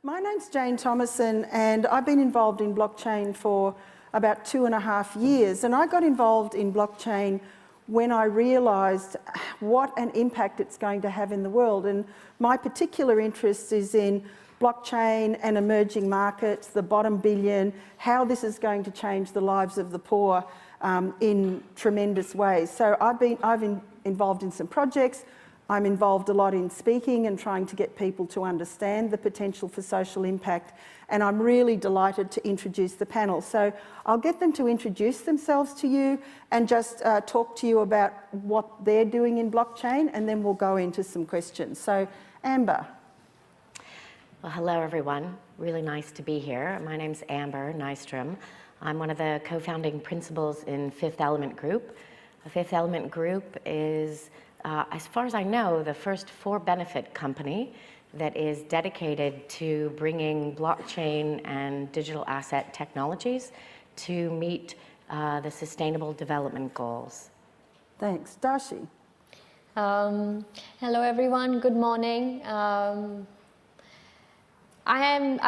My name's Jane Thomason, and I've been involved in blockchain for about 2.5 years. And I got involved in blockchain when I realised what an impact it's going to have in the world. And my particular interest is in blockchain and emerging markets, the bottom billion, how this is going to change the lives of the poor in tremendous ways. So I've been involved in some projects. I'm involved a lot in speaking and trying to get people to understand the potential for social impact, and I'm really delighted to introduce the panel. So I'll get them to introduce themselves to you and just talk to you about what they're doing in blockchain, and then we'll go into some questions. So Amber. Well, hello everyone. Really nice to be here. My name's Amber Nystrom. I'm one of the co-founding principals in Fifth Element Group. The Fifth Element Group is, as far as I know, the first for-benefit company that is dedicated to bringing blockchain and digital asset technologies to meet the Sustainable Development Goals. Thanks. Darshi. Hello everyone, good morning. I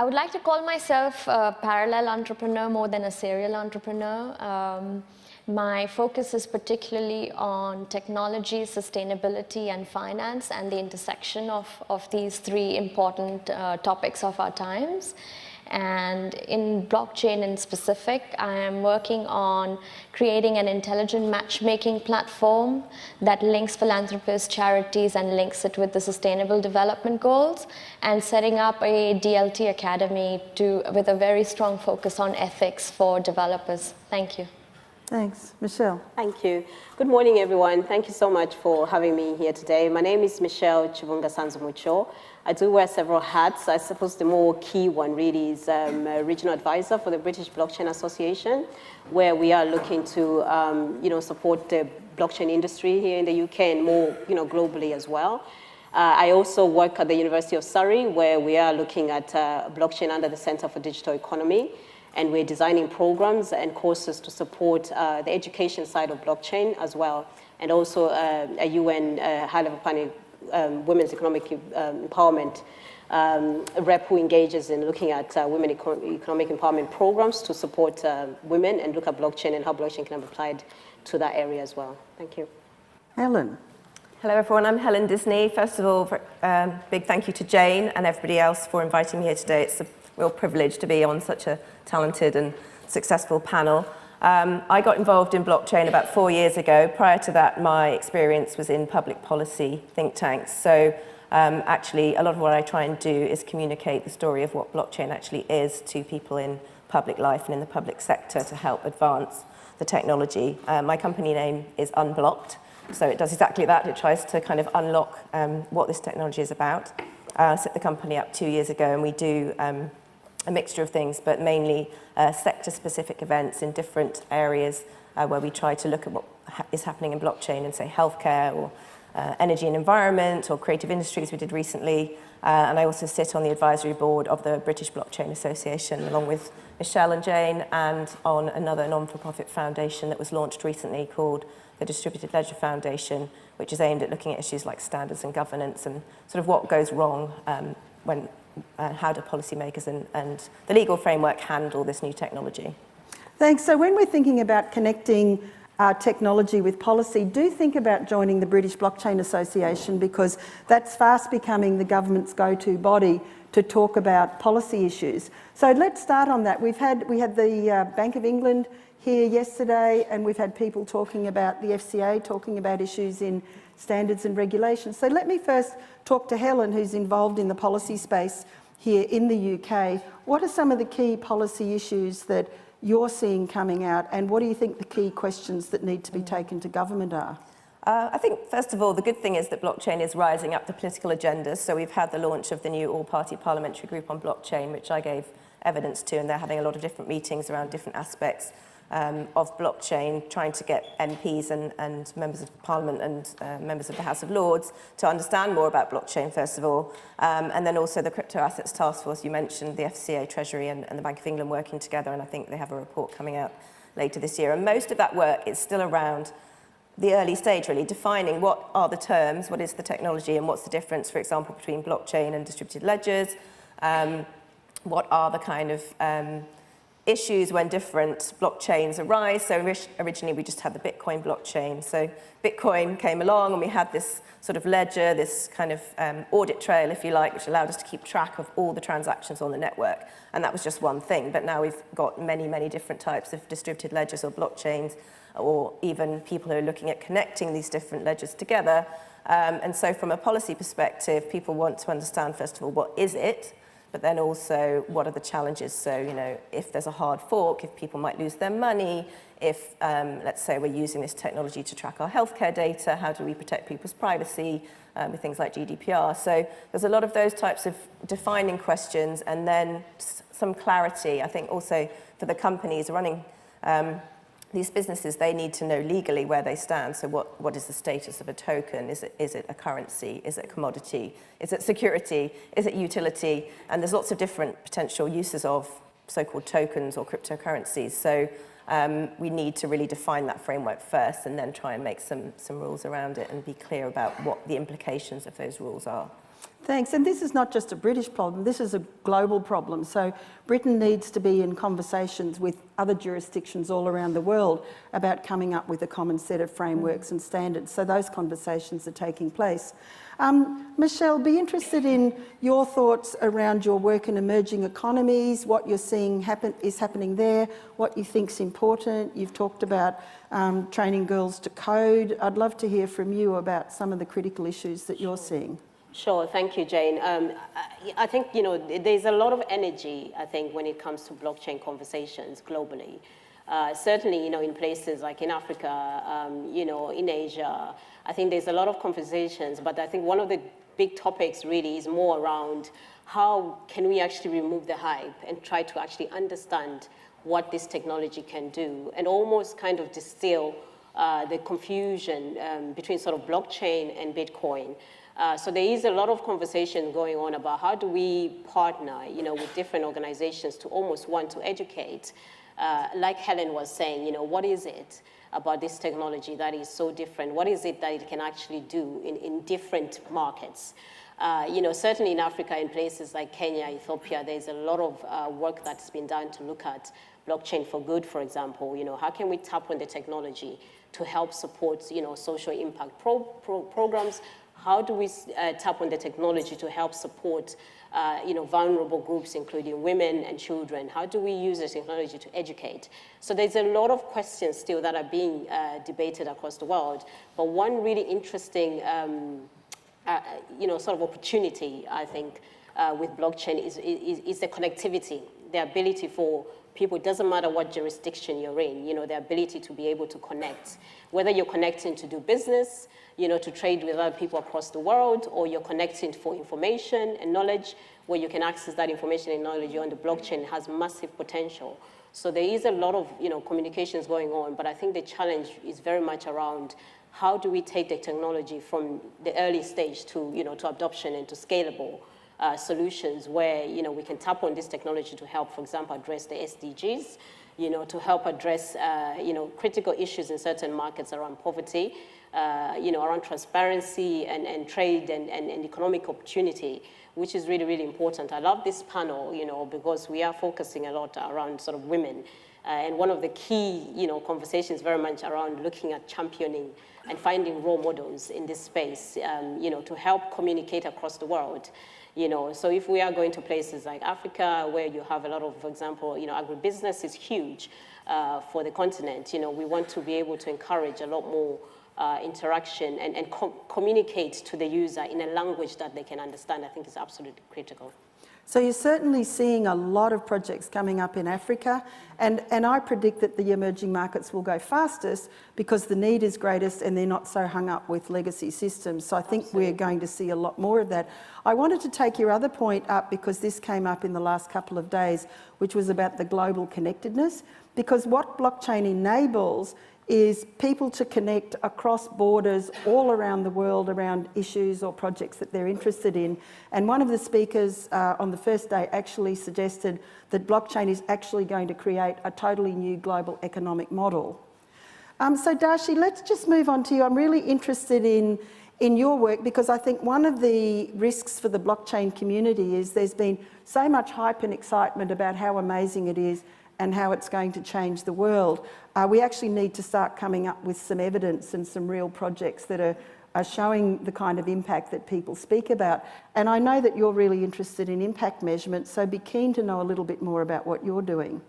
would like to call myself a parallel entrepreneur more than a serial entrepreneur. My focus is particularly on technology, sustainability, and finance, and the intersection of these three important topics of our times. And in blockchain in specific, I am working on creating an intelligent matchmaking platform that links philanthropists, charities, and links it with the Sustainable Development Goals, and setting up a DLT Academy with a very strong focus on ethics for developers. Thank you. Thanks. Michelle. Thank you. Good morning, everyone. Thank you so much for having me here today. My name is Michelle Chivunga Sanzumucho. I do wear several hats. I suppose the more key one really is a regional advisor for the British Blockchain Association, where we are looking to support the blockchain industry here in the UK and more globally as well. I also work at the University of Surrey, where we are looking at blockchain under the Centre for Digital Economy. And we're designing programs and courses to support the education side of blockchain as well, and also a UN high-level panel, women's economic empowerment rep who engages in looking at women economic empowerment programs to support women and look at blockchain and how blockchain can be applied to that area as well. Thank you. Helen. Hello everyone, I'm Helen Disney. First of all, big thank you to Jane and everybody else for inviting me here today. It's a real privilege to be on such a talented and successful panel. I got involved in blockchain about 4 years ago. Prior to that, my experience was in public policy think tanks. So actually, a lot of what I try and do is communicate the story of what blockchain actually is to people in public life and in the public sector to help advance the technology. My company name is Unblocked, so it does exactly that. It tries to kind of unlock what this technology is about. I set the company up 2 years ago, and we do a mixture of things, but mainly sector-specific events in different areas where we try to look at what is happening in blockchain in, say, healthcare or energy and environment or creative industries we did recently. And I also sit on the advisory board of the British Blockchain Association, along with Michelle and Jane, and on another non-for-profit foundation that was launched recently called the Distributed Ledger Foundation, which is aimed at looking at issues like standards and governance and sort of what goes wrong when how do policymakers and the legal framework handle this new technology? Thanks. So when we're thinking about connecting technology with policy, do think about joining the British Blockchain Association, because that's fast becoming the government's go-to body to talk about policy issues. So let's start on that. We had the Bank of England here yesterday, and we've had people talking about the FCA, talking about issues in standards and regulations. So let me first talk to Helen, who's involved in the policy space here in the UK. What are some of the key policy issues that you're seeing coming out, and what do you think the key questions that need to be taken to government are? I think, first of all, the good thing is that blockchain is rising up the political agendas. So we've had the launch of the new all-party parliamentary group on blockchain, which I gave evidence to, and they're having a lot of different meetings around different aspects of blockchain, trying to get MPs and members of Parliament and members of the House of Lords to understand more about blockchain, first of all. And then also the Crypto Assets Task Force, you mentioned the FCA, Treasury and the Bank of England working together, and I think they have a report coming out later this year. And most of that work is still around the early stage, really, defining what are the terms, what is the technology, and what's the difference, for example, between blockchain and distributed ledgers. what are the kind of issues when different blockchains arise. So originally we just had the Bitcoin blockchain. So Bitcoin came along and we had this sort of ledger, this kind of audit trail, if you like, which allowed us to keep track of all the transactions on the network. And that was just one thing. But now we've got many, many different types of distributed ledgers or blockchains, or even people who are looking at connecting these different ledgers together. And so from a policy perspective, people want to understand, first of all, what is it? But then also, what are the challenges? So, you know, if there's a hard fork, if people might lose their money, if, let's say, we're using this technology to track our healthcare data, how do we protect people's privacy with things like GDPR? So there's a lot of those types of defining questions, and then some clarity. I think also for the companies running these businesses, they need to know legally where they stand. So what is the status of a token? Is it a currency? Is it a commodity? Is it security? Is it utility? And there's lots of different potential uses of so-called tokens or cryptocurrencies. So we need to really define that framework first and then try and make some rules around it and be clear about what the implications of those rules are. Thanks. And this is not just a British problem, this is a global problem. So Britain needs to be in conversations with other jurisdictions all around the world about coming up with a common set of frameworks and standards. So those conversations are taking place. Michelle, be interested in your thoughts around your work in emerging economies, what you're seeing is happening there, what you think's important. You've talked about training girls to code. I'd love to hear from you about some of the critical issues that you're seeing. Sure, thank you, Jane. I think, you know, there's a lot of energy, I think, when it comes to blockchain conversations globally. Certainly, you know, in places like in Africa, you know, in Asia, I think there's a lot of conversations, but I think one of the big topics really is more around how can we actually remove the hype and try to actually understand what this technology can do, and almost kind of distill the confusion between sort of blockchain and Bitcoin. So there is a lot of conversation going on about how do we partner, you know, with different organizations to almost want to educate. Like Helen was saying, you know, what is it about this technology that is so different? What is it that it can actually do in different markets? You know, certainly in Africa, in places like Kenya, Ethiopia, there's a lot of work that's been done to look at blockchain for good, for example. You know, how can we tap on the technology to help support, you know, social impact programs? How do we tap on the technology to help support, you know, vulnerable groups, including women and children? How do we use the technology to educate? So there's a lot of questions still that are being debated across the world. But one really interesting, you know, sort of opportunity, I think, with blockchain is the connectivity, the ability for people, it doesn't matter what jurisdiction you're in, you know, the ability to be able to connect, whether you're connecting to do business, you know, to trade with other people across the world, or you're connecting for information and knowledge, where you can access that information and knowledge on the blockchain has massive potential. So there is a lot of, you know, communications going on, but I think the challenge is very much around how do we take the technology from the early stage to, you know, to adoption and to scalable solutions where, you know, we can tap on this technology to help, for example, address the SDGs, you know, to help address, you know, critical issues in certain markets around poverty, you know, around transparency and trade and economic opportunity, which is really, really important. I love this panel, you know, because we are focusing a lot around sort of women. And one of the key, you know, conversations very much around looking at championing and finding role models in this space, you know, to help communicate across the world. You know, so if we are going to places like Africa, where you have a lot of, for example, you know, agribusiness is huge for the continent. You know, we want to be able to encourage a lot more interaction and communicate to the user in a language that they can understand. I think is absolutely critical. So you're certainly seeing a lot of projects coming up in Africa, and I predict that the emerging markets will go fastest because the need is greatest and they're not so hung up with legacy systems. So I think we're going to see a lot more of that. I wanted to take your other point up because this came up in the last couple of days, which was about the global connectedness, because what blockchain enables is people to connect across borders all around the world around issues or projects that they're interested in. And one of the speakers on the first day actually suggested that blockchain is actually going to create a totally new global economic model. So Darshi, let's just move on to you. I'm really interested in in your work, because I think one of the risks for the blockchain community is there's been so much hype and excitement about how amazing it is and how it's going to change the world. We actually need to start coming up with some evidence and some real projects that are showing the kind of impact that people speak about. And I know that you're really interested in impact measurement, so be keen to know a little bit more about what you're doing.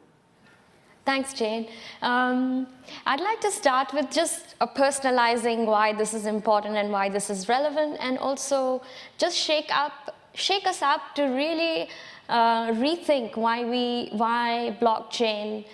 Thanks, Jane. I'd like to start with just personalizing why this is important and why this is relevant, and also just shake us up to really rethink why blockchain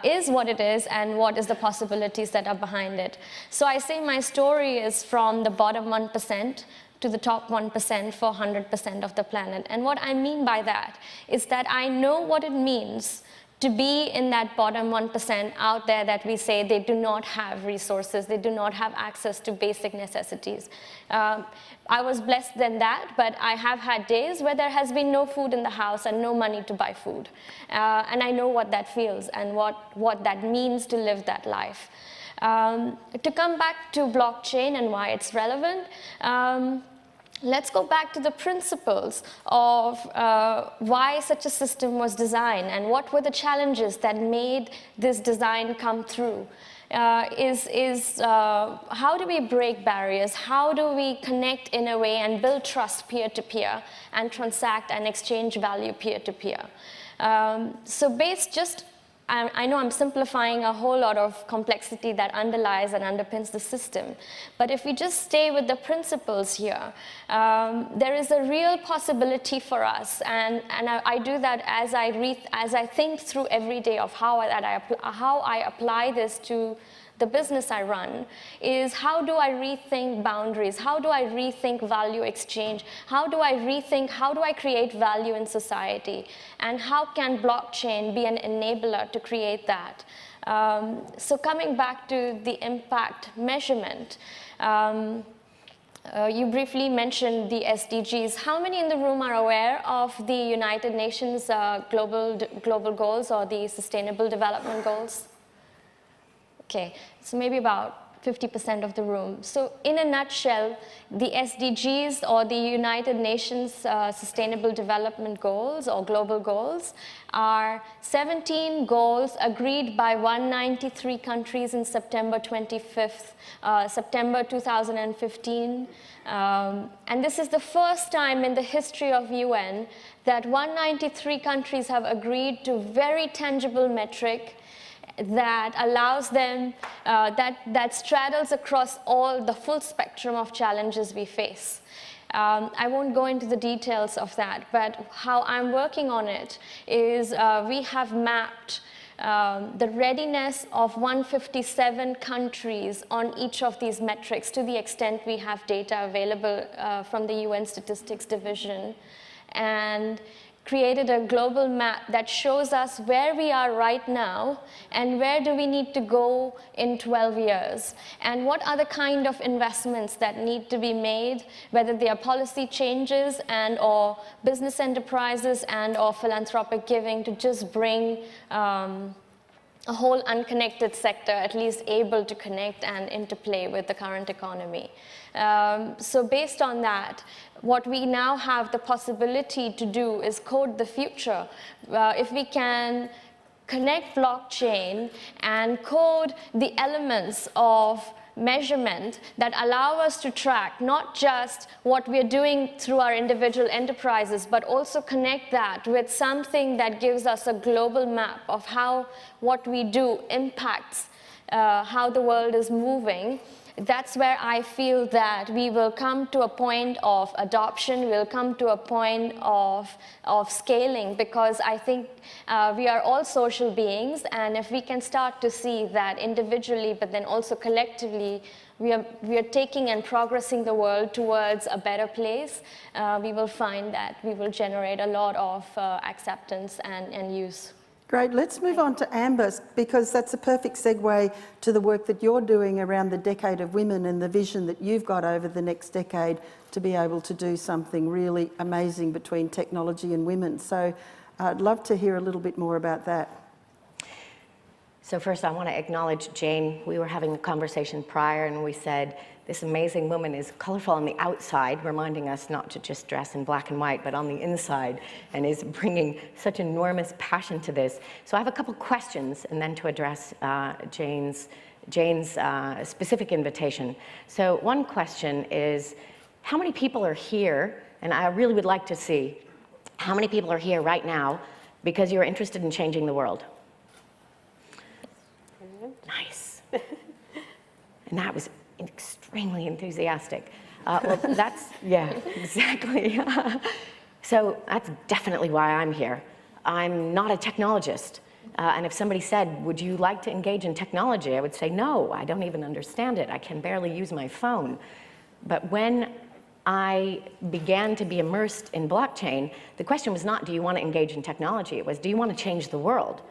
is what it is and what is the possibilities that are behind it. So I say my story is from the bottom 1% to the top 1% for 100% of the planet. And what I mean by that is that I know what it means to be in that bottom 1% out there that we say they do not have resources, they do not have access to basic necessities. I was blessed than that, but I have had days where there has been no food in the house and no money to buy food. And I know what that feels and what that means to live that life. To come back to blockchain and why it's relevant, let's go back to the principles of why such a system was designed and what were the challenges that made this design come through. How do we break barriers? How do we connect in a way and build trust peer-to-peer and transact and exchange value peer-to-peer? So based just, I know I'm simplifying a whole lot of complexity that underlies and underpins the system, but if we just stay with the principles here, there is a real possibility for us, and I do that as I think through every day of how I apply this to the business I run, is how do I rethink boundaries? How do I rethink value exchange? How do I create value in society? And how can blockchain be an enabler to create that? So coming back to the impact measurement, you briefly mentioned the SDGs. How many in the room are aware of the United Nations global goals or the Sustainable Development Goals? Okay, so maybe about 50% of the room. So in a nutshell, the SDGs or the United Nations Sustainable Development Goals or global goals are 17 goals agreed by 193 countries in September 2015. And this is the first time in the history of UN that 193 countries have agreed to very tangible metric that allows them, that straddles across the full spectrum of challenges we face. I won't go into the details of that, but how I'm working on it is we have mapped the readiness of 157 countries on each of these metrics to the extent we have data available from the UN Statistics Division, and created a global map that shows us where we are right now and where do we need to go in 12 years, and what are the kind of investments that need to be made, whether they are policy changes and or business enterprises and or philanthropic giving, to just bring a whole unconnected sector at least able to connect and interplay with the current economy. So based on that, what we now have the possibility to do is code the future. If we can connect blockchain and code the elements of measurement that allow us to track not just what we're doing through our individual enterprises, but also connect that with something that gives us a global map of how what we do impacts how the world is moving, that's where I feel that we will come to a point of adoption, we'll come to a point of scaling, because I think we are all social beings, and if we can start to see that individually, but then also collectively, we are taking and progressing the world towards a better place, we will find that we will generate a lot of acceptance and use. Great, let's move on to Amber, because that's a perfect segue to the work that you're doing around the Decade of Women and the vision that you've got over the next decade to be able to do something really amazing between technology and women. So I'd love to hear a little bit more about that. So first, I want to acknowledge Jane. We were having a conversation prior, and we said, this amazing woman is colorful on the outside, reminding us not to just dress in black and white, but on the inside, and is bringing such enormous passion to this. So I have a couple questions, and then to address Jane's specific invitation. So one question is, how many people are here, and I really would like to see, how many people are here right now because you're interested in changing the world? Nice. And that was extremely enthusiastic. Well, that's, yeah, exactly. So that's definitely why I'm here. I'm not a technologist. And if somebody said, would you like to engage in technology? I would say, no, I don't even understand it. I can barely use my phone. But when I began to be immersed in blockchain, the question was not, do you want to engage in technology? It was, do you want to change the world?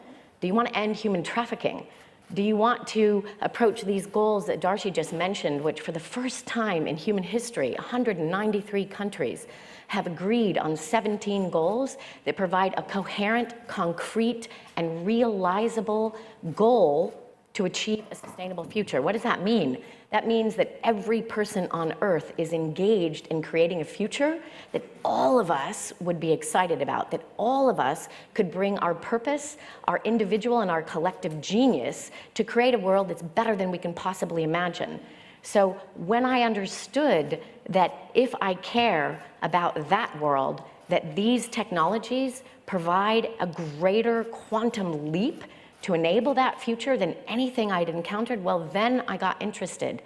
Do you want to end human trafficking? Do you want to approach these goals that Darcy just mentioned, which for the first time in human history, 193 countries have agreed on 17 goals that provide a coherent, concrete, and realizable goal to achieve a sustainable future? What does that mean? That means that every person on Earth is engaged in creating a future that all of us would be excited about, that all of us could bring our purpose, our individual and our collective genius to create a world that's better than we can possibly imagine. So when I understood that if I care about that world, that these technologies provide a greater quantum leap to enable that future than anything I'd encountered, well, then I got interested.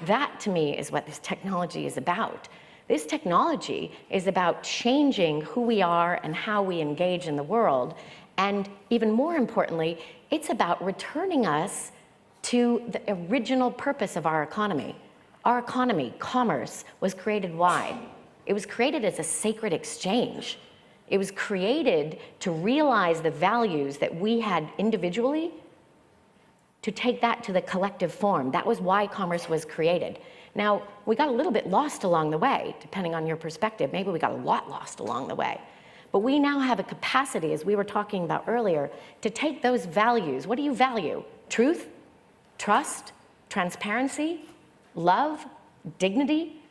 That, to me, is what this technology is about. This technology is about changing who we are and how we engage in the world. And even more importantly, it's about returning us to the original purpose of our economy. Our economy, commerce, was created why? It was created as a sacred exchange. It was created to realize the values that we had individually, to take that to the collective form. That was why commerce was created. Now, we got a little bit lost along the way, depending on your perspective. Maybe we got a lot lost along the way. But we now have a capacity, as we were talking about earlier, to take those values. What do you value? Truth, trust, transparency, love, dignity.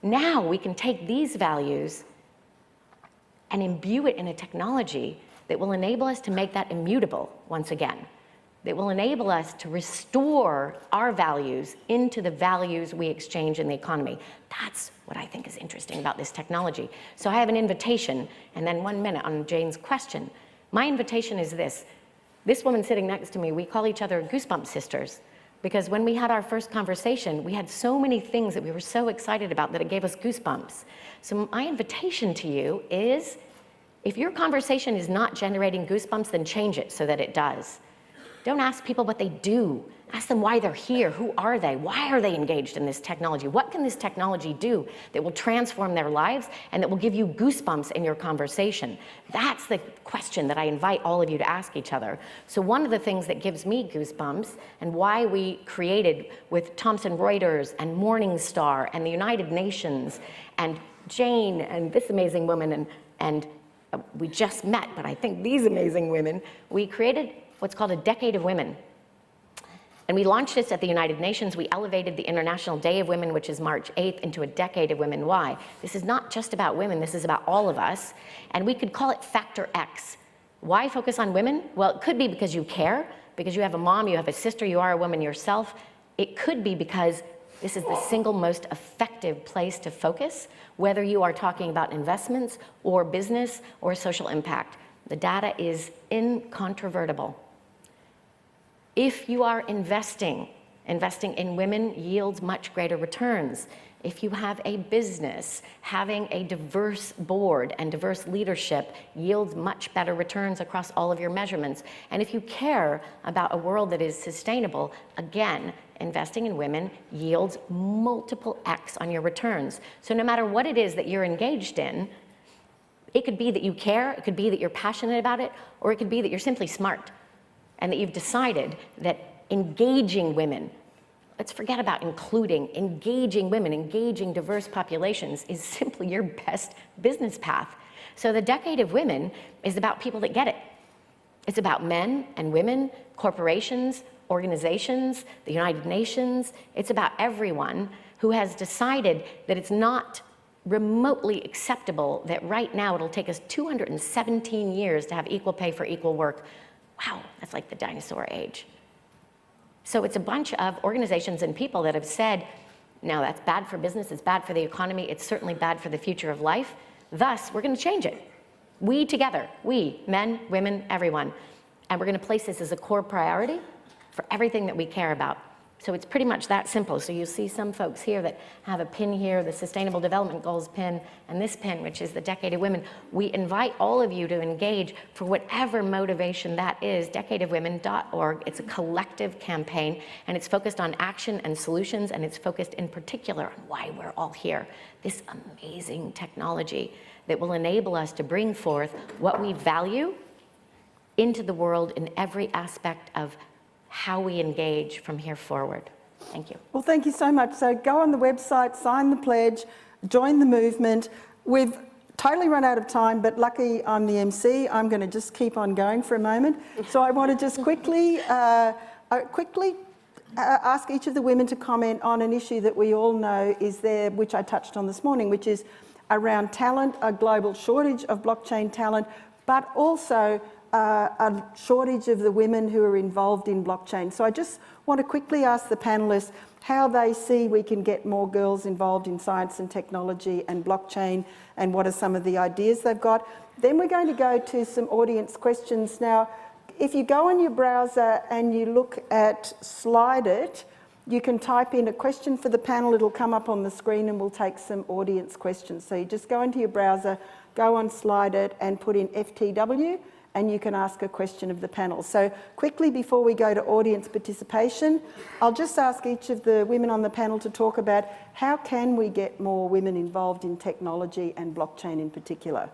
Now we can take these values and imbue it in a technology that will enable us to make that immutable once again, that will enable us to restore our values into the values we exchange in the economy. That's what I think is interesting about this technology. So I have an invitation, and then 1 minute on Jane's question. My invitation is this. This woman sitting next to me, we call each other Goosebump Sisters, because when we had our first conversation, we had so many things that we were so excited about that it gave us goosebumps. So my invitation to you is, if your conversation is not generating goosebumps, then change it so that it does. Don't ask people what they do. Ask them why they're here. Who are they? Why are they engaged in this technology? What can this technology do that will transform their lives and that will give you goosebumps in your conversation? That's the question that I invite all of you to ask each other. So one of the things that gives me goosebumps, and why we created with Thomson Reuters and Morningstar and the United Nations and Jane and this amazing woman and we just met, but I think these amazing women, we created what's called a Decade of Women. And we launched this at the United Nations. We elevated the International Day of Women, which is March 8th, into a Decade of Women. Why? This is not just about women, this is about all of us. And we could call it Factor X. Why focus on women? Well, it could be because you care, because you have a mom, you have a sister, you are a woman yourself. It could be because this is the single most effective place to focus, whether you are talking about investments or business or social impact. The data is incontrovertible. If you are investing in women yields much greater returns. If you have a business, having a diverse board and diverse leadership yields much better returns across all of your measurements. And if you care about a world that is sustainable, again, investing in women yields multiple X on your returns. So no matter what it is that you're engaged in, it could be that you care, it could be that you're passionate about it, or it could be that you're simply smart and that you've decided that engaging women, let's forget about including, engaging women, engaging diverse populations is simply your best business path. So the Decade of Women is about people that get it. It's about men and women, corporations, organizations, the United Nations. It's about everyone who has decided that it's not remotely acceptable that right now it'll take us 217 years to have equal pay for equal work. Wow, that's like the dinosaur age. So it's a bunch of organizations and people that have said, no, that's bad for business, it's bad for the economy, it's certainly bad for the future of life. Thus, we're going to change it. We together, we, men, women, everyone. And we're going to place this as a core priority for everything that we care about. So it's pretty much that simple. So you'll see some folks here that have a pin here, the Sustainable Development Goals pin, and this pin, which is the Decade of Women. We invite all of you to engage for whatever motivation that is, decadeofwomen.org. It's a collective campaign, and it's focused on action and solutions, and it's focused in particular on why we're all here. This amazing technology that will enable us to bring forth what we value into the world in every aspect of how we engage from here forward. Thank you. Well, thank you so much. So go on the website, sign the pledge, join the movement. We've totally run out of time, but lucky I'm the MC. I'm going to just keep on going for a moment. So I want to just quickly ask each of the women to comment on an issue that we all know is there, which I touched on this morning, which is around talent, a global shortage of blockchain talent, but also a shortage of the women who are involved in blockchain. So I just want to quickly ask the panelists how they see we can get more girls involved in science and technology and blockchain, and what are some of the ideas they've got. Then we're going to go to some audience questions. Now, if you go on your browser and you look at Slido, you can type in a question for the panel, it'll come up on the screen, and we'll take some audience questions. So you just go into your browser, go on Slido and put in FTW, and you can ask a question of the panel. So quickly, before we go to audience participation, I'll just ask each of the women on the panel to talk about how can we get more women involved in technology and blockchain in particular.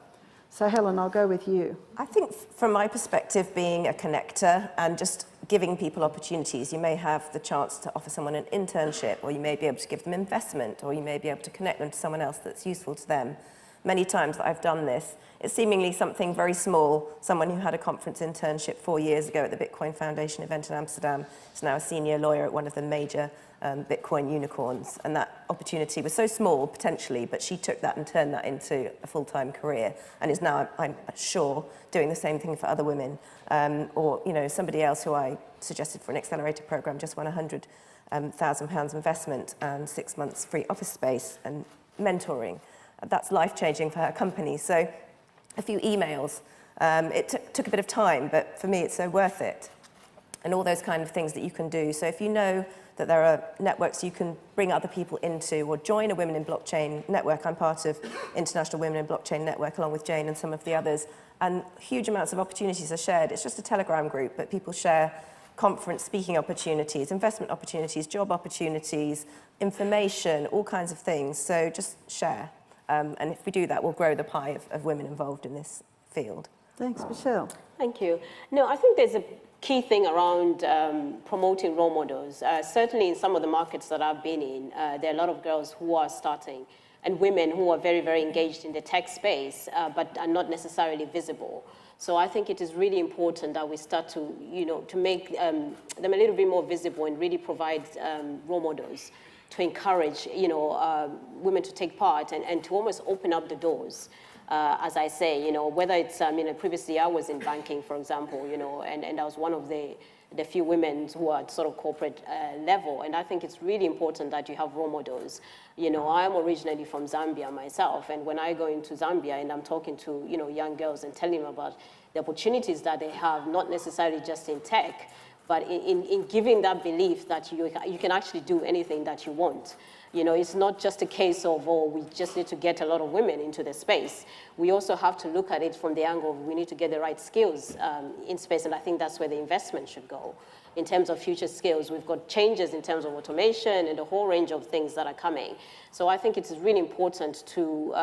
So Helen, I'll go with you. I think from my perspective, being a connector and just giving people opportunities, you may have the chance to offer someone an internship, or you may be able to give them investment, or you may be able to connect them to someone else that's useful to them. Many times that I've done this, it's seemingly something very small. Someone who had a conference internship 4 years ago at the Bitcoin Foundation event in Amsterdam is now a senior lawyer at one of the major Bitcoin unicorns. And that opportunity was so small, potentially, but she took that and turned that into a full-time career, and is now, I'm sure, doing the same thing for other women. Or, you know, somebody else who I suggested for an accelerator program just won £100,000 investment and 6 months free office space and mentoring. That's life-changing for her company. So a few emails. It took a bit of time, but for me, it's so worth it. And all those kind of things that you can do. So if you know that there are networks you can bring other people into, or join a Women in Blockchain network. I'm part of International Women in Blockchain Network, along with Jane and some of the others. And huge amounts of opportunities are shared. It's just a Telegram group, but people share conference speaking opportunities, investment opportunities, job opportunities, information, all kinds of things. So just share. And if we do that, we'll grow the pie of women involved in this field. Thanks, Michelle. Thank you. No, I think there's a key thing around promoting role models. Certainly in some of the markets that I've been in, there are a lot of girls who are starting, and women who are very, very engaged in the tech space, but are not necessarily visible. So I think it is really important that we start to, to make them a little bit more visible and really provide role models to encourage, women to take part and to almost open up the doors. As I say, whether it's, previously I was in banking, for example, and I was one of the few women who are at sort of corporate level. And I think it's really important that you have role models. I'm originally from Zambia myself. And when I go into Zambia and I'm talking to, young girls and telling them about the opportunities that they have, not necessarily just in tech, but in giving that belief that you can actually do anything that you want. It's not just a case of, we just need to get a lot of women into the space. We also have to look at it from the angle of we need to get the right skills in space, and I think that's where the investment should go. In terms of future skills, we've got changes in terms of automation and a whole range of things that are coming. So I think it is really important to,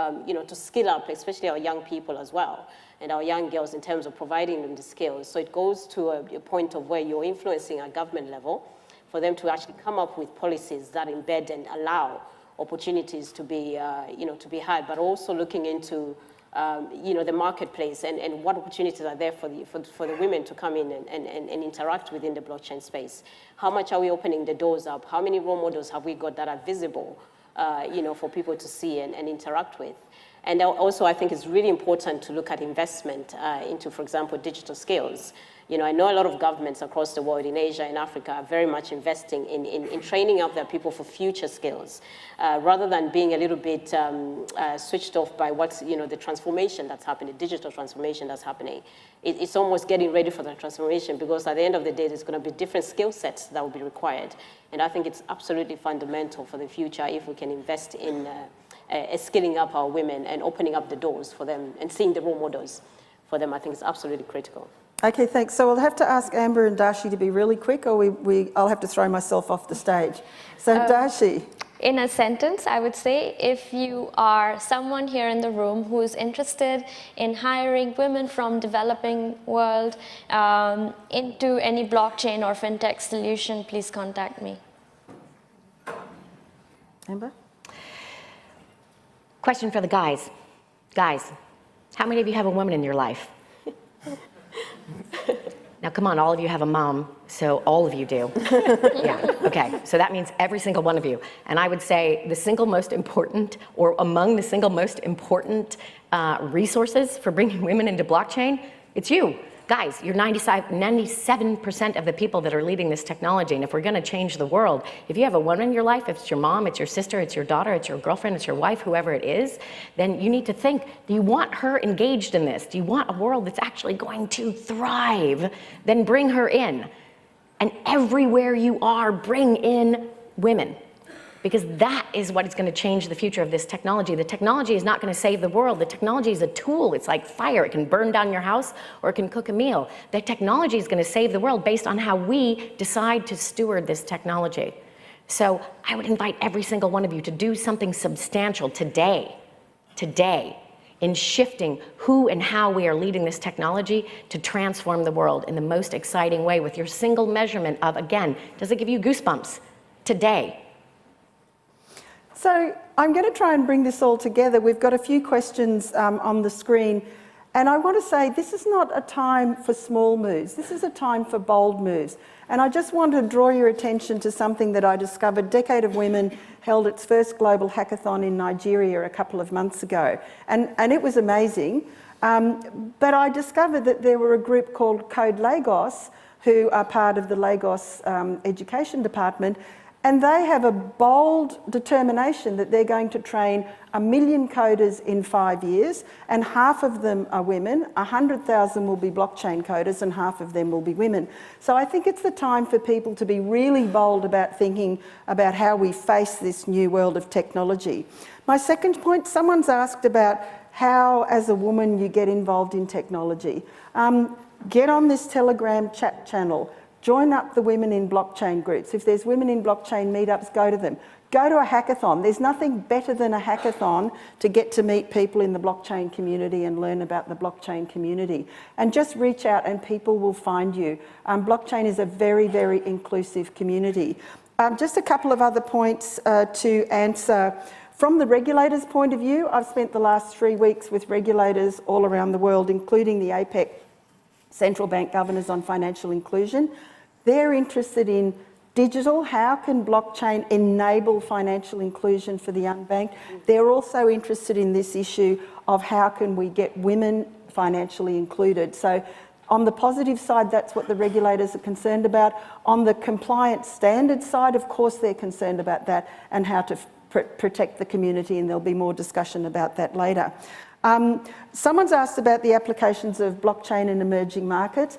to skill up, especially our young people as well, and our young girls in terms of providing them the skills. So it goes to a point of where you're influencing at government level for them to actually come up with policies that embed and allow opportunities to be, to be had, but also looking into the marketplace and what opportunities are there for the women to come in and interact within the blockchain space. How much are we opening the doors up? How many role models have we got that are visible, for people to see and interact with? And also, I think it's really important to look at investment into, for example, digital skills. I know a lot of governments across the world, in Asia and Africa, are very much investing in training up their people for future skills, rather than being a little bit switched off by what's, the transformation that's happening, digital transformation that's happening. It's almost getting ready for the transformation, because at the end of the day, there's going to be different skill sets that will be required. And I think it's absolutely fundamental for the future if we can invest in skilling up our women and opening up the doors for them and seeing the role models for them. I think it's absolutely critical. Okay, thanks. So I'll have to ask Amber and Darshi to be really quick, or I'll have to throw myself off the stage. So Darshi. In a sentence, I would say, if you are someone here in the room who is interested in hiring women from developing world into any blockchain or fintech solution, please contact me. Amber? Question for the guys. Guys, how many of you have a woman in your life? Now, come on, all of you have a mom, so all of you do. Yeah, okay, so that means every single one of you. And I would say the single most important, or among the single most important resources for bringing women into blockchain, it's you. Guys, you're 97% of the people that are leading this technology, and if we're gonna change the world, if you have a woman in your life, if it's your mom, it's your sister, it's your daughter, it's your girlfriend, it's your wife, whoever it is, then you need to think, do you want her engaged in this? Do you want a world that's actually going to thrive? Then bring her in. And everywhere you are, bring in women. Because that is what is going to change the future of this technology. The technology is not going to save the world. The technology is a tool. It's like fire. It can burn down your house or it can cook a meal. The technology is going to save the world based on how we decide to steward this technology. So I would invite every single one of you to do something substantial today, in shifting who and how we are leading this technology to transform the world in the most exciting way with your single measurement of, again, does it give you goosebumps? Today. So I'm going to try and bring this all together. We've got a few questions on the screen. And I want to say this is not a time for small moves. This is a time for bold moves. And I just want to draw your attention to something that I discovered. Decade of Women held its first global hackathon in Nigeria a couple of months ago. And it was amazing. But I discovered that there were a group called Code Lagos, who are part of the Lagos Education Department. And they have a bold determination that they're going to train 1 million coders in 5 years, and half of them are women. 100,000 will be blockchain coders, and half of them will be women. So I think it's the time for people to be really bold about thinking about how we face this new world of technology. My second point, someone's asked about how, as a woman, you get involved in technology. Get on this Telegram chat channel. Join up the women in blockchain groups. If there's women in blockchain meetups, go to them. Go to a hackathon. There's nothing better than a hackathon to get to meet people in the blockchain community and learn about the blockchain community. And just reach out and people will find you. Blockchain is a very, very inclusive community. Just a couple of other points to answer. From the regulator's point of view, I've spent the last 3 weeks with regulators all around the world, including the APEC Central Bank Governors on Financial Inclusion. They're interested in digital. How can blockchain enable financial inclusion for the unbanked? They're also interested in this issue of how can we get women financially included. So on the positive side, that's what the regulators are concerned about. On the compliance standards side, of course, they're concerned about that and how to protect the community, and there'll be more discussion about that later. Someone's asked about the applications of blockchain in emerging markets.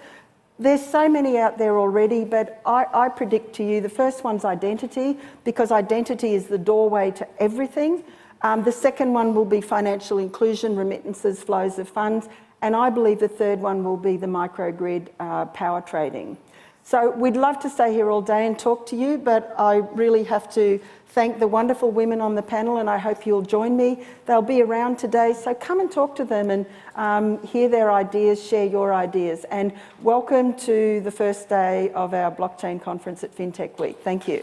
There's so many out there already, but I predict to you the first one's identity, because identity is the doorway to everything. The second one will be financial inclusion, remittances, flows of funds, and I believe the third one will be the microgrid power trading. So we'd love to stay here all day and talk to you, but I really have to thank the wonderful women on the panel, and I hope you'll join me. They'll be around today, so come and talk to them and hear their ideas, share your ideas. And welcome to the first day of our blockchain conference at FinTech Week. Thank you.